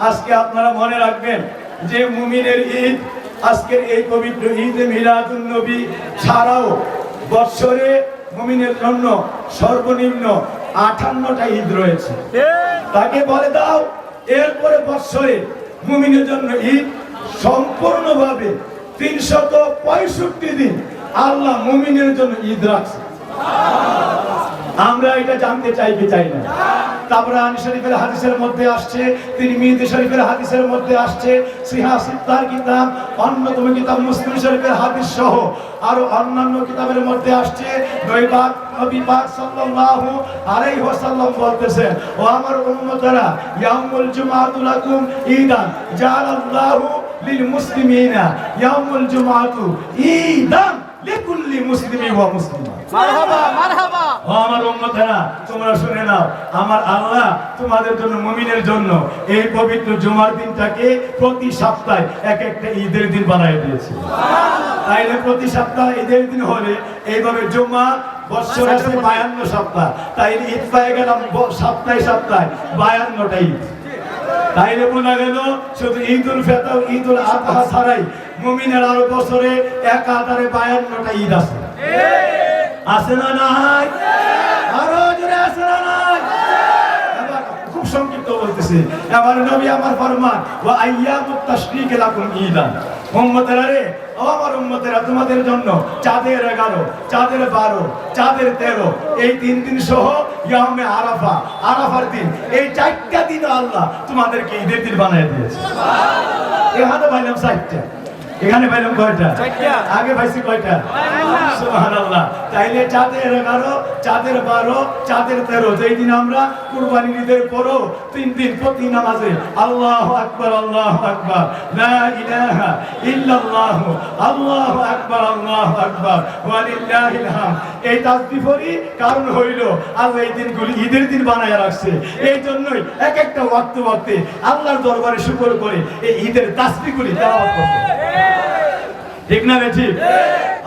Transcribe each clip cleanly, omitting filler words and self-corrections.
আজকে আপনারা মনে রাখবেন যে মুমিনের ঈদ আজকের এই পবিত্র ঈদে মিলাদুন নবী ছাড়াও বৎসরে মুমিনের জন্য সর্বনিম্ন 58টা ঈদ রয়েছে। তাকে বলে দাও এরপরে বৎসরে মুমিনের জন্য ঈদ সম্পূর্ণভাবে 365 দিন আল্লাহ মুমিনের জন্য ঈদ রাখছে। আমরা এটা জানতে চাই কি চাই না? তাবরানী শরীফের হাদিসের মধ্যে আসছে, তিরমিজি শরীফের হাদিসের মধ্যে আসছে, সিহাহ সিত্তার কিতাব, অন্যতম কিতাব মুসলিম শরীফের হাদিস সহ আরো অন্যান্য কিতাবের মধ্যে আসছে। নবী পাক সাল্লাল্লাহু আলাইহি ওয়াসাল্লাম বলতেছেন, ও আমার উম্মতরা, ইয়াউমুল জুমআতু লাকুম ঈদান জাআলাল্লাহু লিল মুসলিমিনা ইয়াউমুল জুমআতু ঈদান লিকুল্লি মুসলিমি ওয়া মুসলিমা। মারহাবা মারহাবা। ও আমার উম্মতেরা, তোমরা শুনে নাও, আমার আল্লাহ তোমাদের জন্য মুমিনের জন্য এই পবিত্র জুমার দিনটাকে প্রতি সপ্তাহে এক একটা ঈদের দিন বানিয়ে দিয়েছে। তাইলে প্রতি সপ্তাহে ঈদের দিন হলে এইভাবে জুমা বছর আছে 52 সপ্তাহ, তাইলে ঈদ পেয়ে গেলাম সপ্তাহে সপ্তাহে 52টা ঈদ। তাইলে বোঝা গেল শুধু ঈদুল ফিতর ঈদুল আযহা ছাড়াই মুমিনের আরো বছরে একাধারে 52টা ঈদ আছে। আছে না নাই? আরো জোরে আছে না নাই? এবার খুব সংক্ষিপ্ত বলতেছি। এবার নবী আমার ফরমান, ওয়া আইয়ামুত তাশরীকি লাকুম ঈদান। উম্মতেরা রে, ও আমার উম্মতেরা, তোমাদের জন্য চাঁদের 11, চাঁদের 12, চাঁদের 13 এই 3 দিন সহ ইয়াউমে আরাফা, আরাফার দিন, এই 4টা দিন আল্লাহ তোমাদেরকে ঈদের দিন বানিয়ে দিয়েছে। সুবহানাল্লাহ। এখানে পাইলাম 4টা, এখানে পাইলাম কয়টা? 4টা। আগে পাইছি কয়টা? সুবহানাল্লাহ। তাইলে চাঁদের 11, চাঁদের 12, চাঁদের 13 যেই দিন আমরা কুরবানির ঈদের পরও 3 দিন প্রতি নামাজে আল্লাহু আকবার, আল্লাহু আকবার, লা ইলাহা ইল্লাল্লাহ, আল্লাহু আকবার, আল্লাহু আকবার, ওয়া লিল্লাহিল হামদ এই তাসবিহ পড়ি। কারণ হইল আল্লাহ এই দিনগুলি ঈদের দিন বানায়া রাখছে। এই জন্যই এক একটা ওয়াক্ত ওয়াক্তে আল্লাহর দরবারে শুকর করে এই ঈদের তাসবিহগুলি তেলাওয়াত করতে। ঠিক না ঠিক?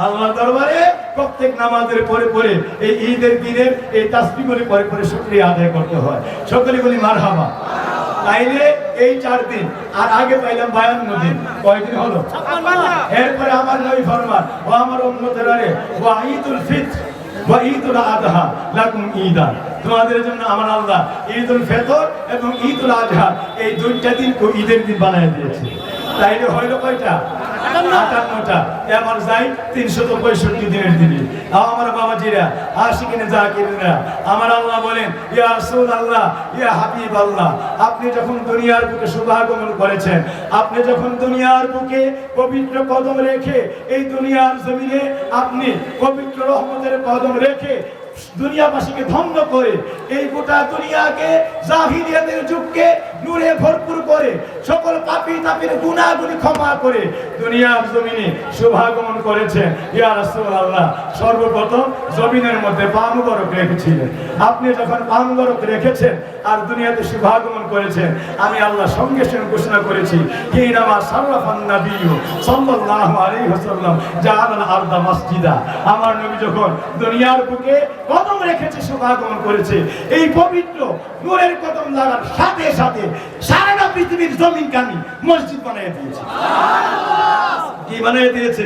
আল্লাহর দরবারে প্রত্যেক নামাজের পরে পরে এই ঈদের দিনের এই তাসবিহগুলি পরে পরে শুকরিয়া আদায় করতে হয়। সকলে বলি মারহাবা। তাইলে এই 4 দিন, আর আগে পাইলাম 52 দিন। কয়দিন হলো? এরপরে আমার নবী ফরমান, ও আমার উম্মতেরা রে, ওয়া ঈদুল ফিতর ওয়া ঈদুল আযহা লাকুম ঈদান। তোমাদের জন্য আমার আল্লাহ ঈদুল ফিতর এবং ঈদুল আযহা এই 2টা দিনকে ঈদের দিন বানিয়ে দিয়েছে। তাইলে হইল কয়টা? 58টা। এমন যাই 365 দিনের দিনে। আমার বাবাজিরা, আশিকিনে জাকিরিনরা, আমার আল্লাহ বলেন, ইয়া রাসূলুল্লাহ, ইয়া হাবিবাল্লাহ, আপনি যখন দুনিয়ার বুকে শুভাগমন করেছেন, আপনি যখন দুনিয়ার বুকে পবিত্র কদম রেখে এই দুনিয়ার জমিনে আপনি পবিত্র রহমতের কদম রেখে দুনিয়াবাসীকে ধন্য করে এই গোটা দুনিয়াকে জাহিলিয়াতের যুগকে নূরে ভরপুর করে সকল পাপী তাপির গুনাহগুলি ক্ষমা করে দুনিয়ার জমিনে শুভাগমন করেছেন। ইয়া রাসূলুল্লাহ, সর্বপ্রথম জমিনের মধ্যে পা মুবারক রেখেছিলেন। আপনি যখন পা মুবারক রেখেছেন আর দুনিয়াতে শুভাগমন করেছেন, আমি আল্লাহ সঙ্গে সঙ্গে ঘোষণা করেছি, হিনামা সাররাফান নাবিয়্যু সাল্লাল্লাহু আলাইহি ওয়াসাল্লাম জাআলাল আরদা মাসজিদা। আমার নবী যখন দুনিয়ার বুকে কদম রেখেছে, শুভাগমন করেছে, এই পবিত্র নূরের কদম লাগার সাথে সাথে সারা পৃথিবীর জমিনকে আমি মসজিদ বানিয়ে দিয়েছি। কি বানিয়ে দিয়েছে?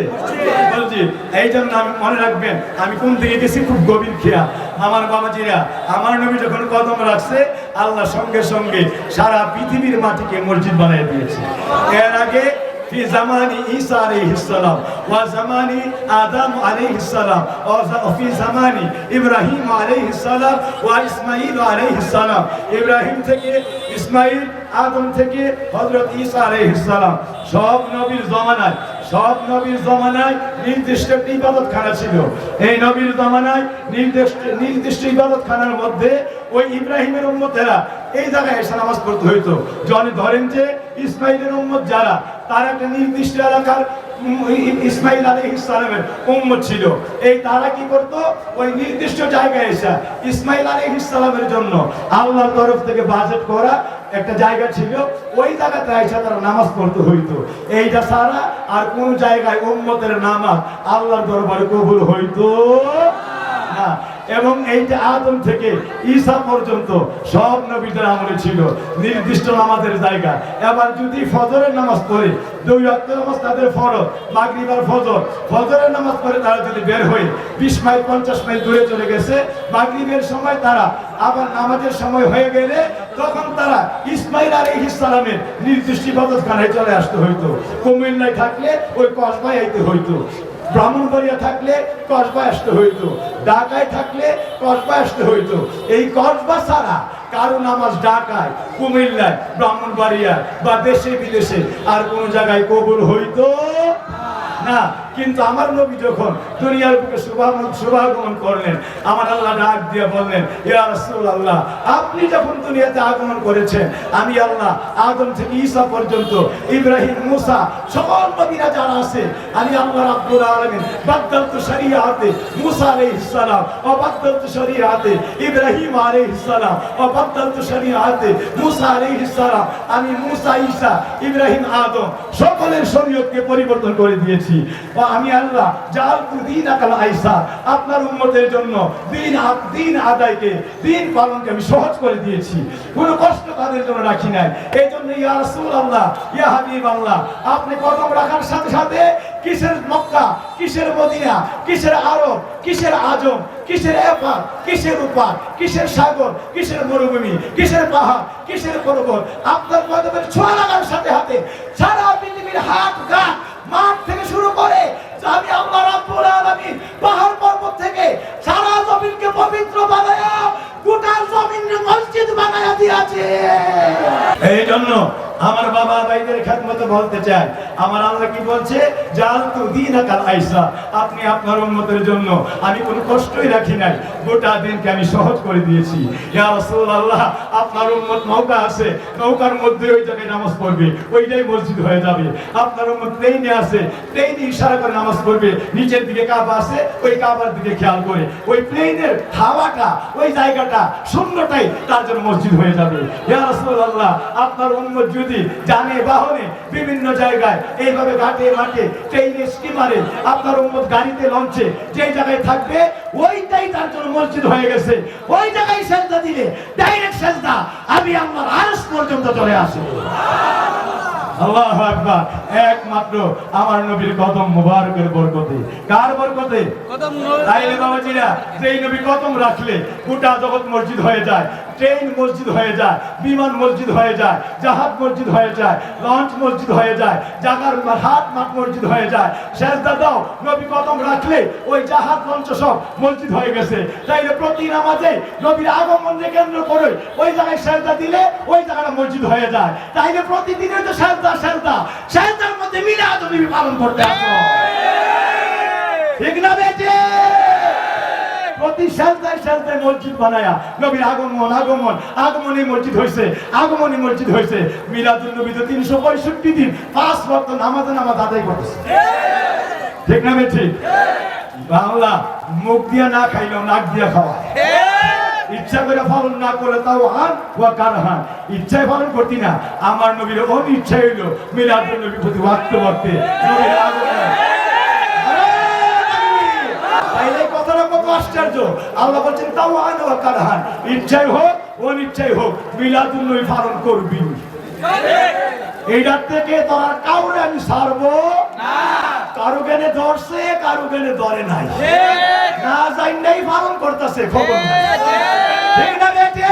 মসজিদ। এই জন্য আমি মনে রাখবেন, আমি কোন দিকে গেছি খুব গভীর খেয়া। আমার বাবাজিরা, আমার নবী যখন কদম রাখছে, আল্লাহ সঙ্গে সঙ্গে সারা পৃথিবীর মাটিকে মসজিদ বানিয়ে দিয়েছে। এর আগে في زمان عيسى عليه السلام وزمان آدم عليه السلام وفي زمان إبراهيم عليه السلام وإسماعيل عليه السلام। إبراهيم থেকে ইসমাইল, আদম থেকে হযরত ঈসা আলাইহিস সালাম, সব নবীর জমানায় নির্দিষ্ট একটি ইবাদতখানা ছিল। এই নবীর জমানায় নির্দিষ্ট ইবাদতখানার মধ্যে ওই ইব্রাহিমের উম্মতেরা এই জায়গায় এসে নামাজ পড়তে হইতো। ধরেন যে ইসমাইলের উম্মত যারা, তার একটা নির্দিষ্ট এলাকার ইসমাইল আলাইহিস সালামের উম্মত ছিল। এই তারা কি করত? ওই নির্দিষ্ট জায়গায় এসে ইসমাইল আলাইহিস সালামের জন্য আল্লাহর তরফ থেকে বাজেট করা একটা জায়গা ছিল, ওই জায়গাতে এসে তারা নামাজ পড়তে হইতো। এইটা ছাড়া আর কোন জায়গায় উম্মতের নামাজ আল্লাহর দরবারে কবুল হইতো না। এবং এইটা আদম থেকে ঈসা পর্যন্ত সব নবীদের আমলে ছিল নির্দিষ্ট নামাজের জায়গা। এবার যদি ফজরের নামাজ পড়ে, 2 ওয়াক্ত নামাজ তাদের ফরজ, মাগরিব আর ফজর, ফজরের নামাজ পড়ে তারা যদি বের হয়ে 20 মাইল 50 মাইল দূরে চলে গেছে, মাগরিবের সময় তারা আবার নামাজের সময় হয়ে গেলে তখন তারা ইসমাইল আলাইহিস সালামের নির্দিষ্ট ইবাদতখানায় চলে আসতে হইতো। কুমিল্লায় থাকলে ওই কসবায় আইতে হইতো, ব্রাহ্মণবাড়িয়া থাকলে কসবায় আসতে হইতো, ঢাকায় থাকলে কসবায় আসতে হইতো। এই কসবা ছাড়া কারো নামাজ ঢাকায়, কুমিল্লায়, ব্রাহ্মণবাড়িয়া বা দেশে বিদেশে আর কোন জায়গায় কবুল হইতো না। কিন্তু আমার নবী যখন দুনিয়ার বুকে শুভাগমন করলেন, আমার আল্লাহ ডাক দিয়ে বললেন, ইয়া রাসূলুল্লাহ, আপনি যখন দুনিয়াতে আগমন করেছেন, আমি আল্লাহ আদম থেকে ঈসা পর্যন্ত, ইব্রাহিম, মুসা, সকল নবীরা যারা আছে, আমি আল্লাহ রাব্বুল আলামিন বাদদালতু শরীআতে মুসা আলাইহিস সালাম ওয়া বাদদালতু শরীআতে ইব্রাহিম আলাইহিস সালাম ওয়া বাদদালতু শরীআতে মুসা আলাইহিস সালাম, আমি মুসা, ঈসা, ইব্রাহিম, আদম সকলের শরীয়তকে পরিবর্তন করে দিয়েছি। আমি আল্লাহ জাআলতু দীনাকাল আইসা, আপনার উম্মতের জন্য দিন আদায়কে, দিন পালনকে আমি সহজ করে দিয়েছি, কোনো কষ্ট তাদের জন্য রাখি নাই। এই জন্য ইয়া রাসূলুল্লাহ, ইয়া হাবিবাল্লাহ, আপনি কদম রাখার সাথে সাথে কিসের মক্কা, কিসের মদিনা, কিসের আরব, কিসের আজম, কিসের এপার, কিসের উপার, কিসের সাগর, কিসের মরুভূমি, কিসের পাহাড়, কিসের পর্বত, আপনার কদমের ছোঁয়া লাগার সাথে সাথে সারা পৃথিবীর হাট ঘাট মাঠ থেকে শুরু করে আমি আল্লাহ রাব্বুল আলামিন পাহাড় পর্বত থেকে সারা জমিনকে পবিত্র বানায়া গোটা জমিনে মসজিদ বানায়া দিয়েছে। এই জন্য আমার বাবা ভাইদের খেদমতে বলতে চাই, আমার আল্লাহ কি বলছে, জাআলতু দীনাকাল আইসা, আপনি আপনার উম্মতের জন্য আমি কোনো কষ্টই রাখি নাই, গোটা দিনকে আমি সহজ করে দিয়েছি। ইয়া রাসূলুল্লাহ, আপনার উম্মত নৌকা আছে, নৌকার মধ্যে ওই জায়গায় নামাজ পড়বে, ওইটাই মসজিদ হয়ে যাবে। আপনার উম্মত প্লেনে আছে, প্লেনে ইশারা করে নামাজ পড়বে, নিচের দিকে কাবা আছে, ওই কাবার দিকে খেয়াল করে ওই প্লেনের হাওয়াটা, ওই জায়গাটা, শূন্যটাই তার জন্য মসজিদ হয়ে যাবে। ইয়া রাসূলুল্লাহ, আপনার উম্মত যদি জানে বাহনে বিভিন্ন জায়গায় এইভাবে ঘাটে মাঠে ট্রেনে স্টিমারে আপনার উম্মত গাড়িতে লঞ্চে যে জায়গায় থাকবে, ওইটাই তার জন্য মসজিদ হয়ে গেছে। ওই জায়গায় সেজদা দিলে ডাইরেক্ট সেজদা আমি আল্লাহর আরশ পর্যন্ত চলে আসে। আল্লাহু আকবার। একমাত্র আমার নবীর কদম মুবারকের বরকতে। কার বরকতে? কদম নবী। তাইলে বাবাজিরা, যেই নবী কদম রাখলে গোটা জগৎ মসজিদ হয়ে যায়, ট্রেন মসজিদ হয়ে যায়, বিমান মসজিদ হয়ে যায়, জাহাজ মসজিদ হয়ে যায়, লঞ্চ মসজিদ হয়ে যায়, জাগার হাট মাঠ মসজিদ হয়ে যায়। সেজদা দাও, নবী কদম রাখলে ওই জাহাজ লঞ্চ সব মসজিদ হয়ে গেছে। তাইলে প্রতি নামাজে নবীর আগমনকে কেন্দ্র করে ওই জায়গায় সেজদা দিলে ওই জায়গাটা মসজিদ হয়ে যায়। তাইলে প্রতিদিনের তো সেজদার মধ্যে মিলাদ নবী পালন করতে আসো, ঠিক না বেটে? প্রতি সেজদায় মসজিদ বানায়া নবীর আগমনী মসজিদ হয়েছে, আগমনী মসজিদ হয়েছে। মিলাদুন নবী তো 365 দিন 5 ওয়াক্ত নামাজ আদায় করতেছে, ঠিক না বেটে? বাংলা মুখ দিয়া না খাইলেও নাক দিয়া খাওয়া, ইচ্ছা করে পালন না করলে তাও হান ওয়া কারহান, ইচ্ছায় পালন করতি না। আমার নবীর অনিচ্ছা হইল মিলাদুন নবী প্রতি ওয়াক্ত ওয়াক্তে নবীর আগমন। তাইলে কথাটা কত আশ্চর্য! আল্লাহ বলছেন তাও হান ওয়া কারহান, ইচ্ছাই হোক অনিচ্ছাই হোক মিলাদুন নবী পালন করবি। এইটার থেকে তোরা কাউরে আমি ছাড়বো না। কারো জ্ঞানে ধরছে, কারো জ্ঞানে ধরে নাই, না জানলেই পালন করতেছে, খবর নাই, ঠিক না বেটে?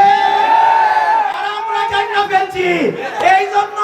আর আমরা জানি না ফেলছি, এই জন্য